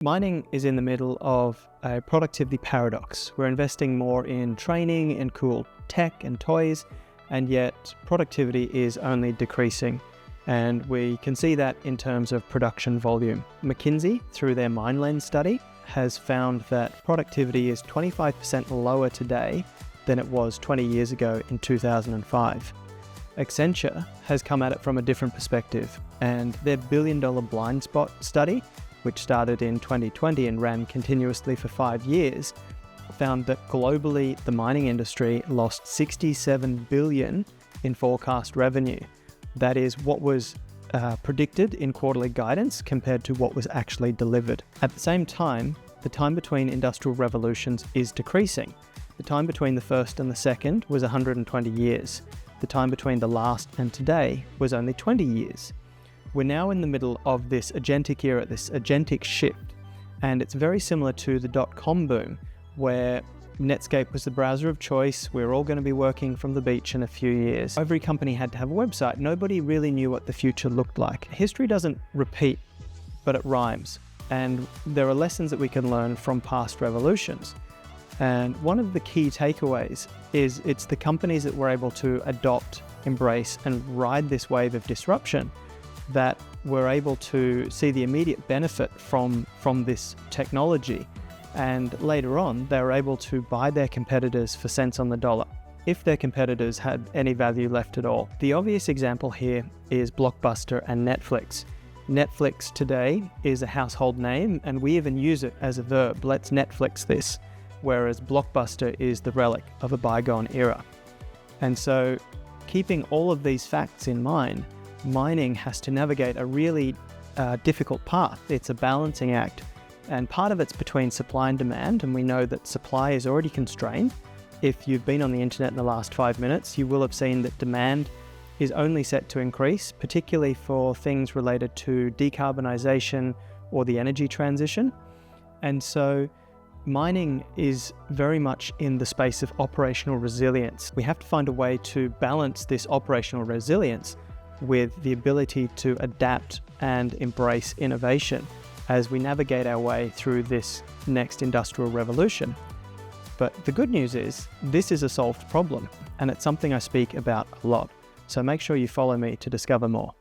Mining is in the middle of a productivity paradox. We're investing more in training and cool tech and toys, and yet productivity is only decreasing. And we can see that in terms of production volume. McKinsey, through their MineLens study, has found that productivity is 25% lower today than it was 20 years ago in 2005. Accenture has come at it from a different perspective, and their billion-dollar blind spot study, which started in 2020 and ran continuously for 5 years, found that globally the mining industry lost $67 billion in forecast revenue. That is what was predicted in quarterly guidance compared to what was actually delivered. At the same time, the time between industrial revolutions is decreasing. The time between the first and the second was 120 years. The time between the last and today was only 20 years. We're now in the middle of this agentic era, this agentic shift, and it's very similar to the dot-com boom, where Netscape was the browser of choice. We're all going to be working from the beach in a few years. Every company had to have a website. Nobody really knew what the future looked like. History doesn't repeat, but it rhymes, and there are lessons that we can learn from past revolutions. And one of the key takeaways is it's the companies that were able to adopt, embrace, and ride this wave of disruption that were able to see the immediate benefit from this technology. And later on, they were able to buy their competitors for cents on the dollar, if their competitors had any value left at all. The obvious example here is Blockbuster and Netflix. Netflix today is a household name, and we even use it as a verb. Let's Netflix this. Whereas Blockbuster is the relic of a bygone era. And so, keeping all of these facts in mind, mining has to navigate a really difficult path. It's a balancing act, and part of it's between supply and demand, and we know that supply is already constrained. If you've been on the internet in the last 5 minutes, you will have seen that demand is only set to increase, particularly for things related to decarbonization or the energy transition. And so mining is very much in the space of operational resilience. We have to find a way to balance this operational resilience with the ability to adapt and embrace innovation as we navigate our way through this next industrial revolution. But the good news is, this is a solved problem, and it's something I speak about a lot. So make sure you follow me to discover more.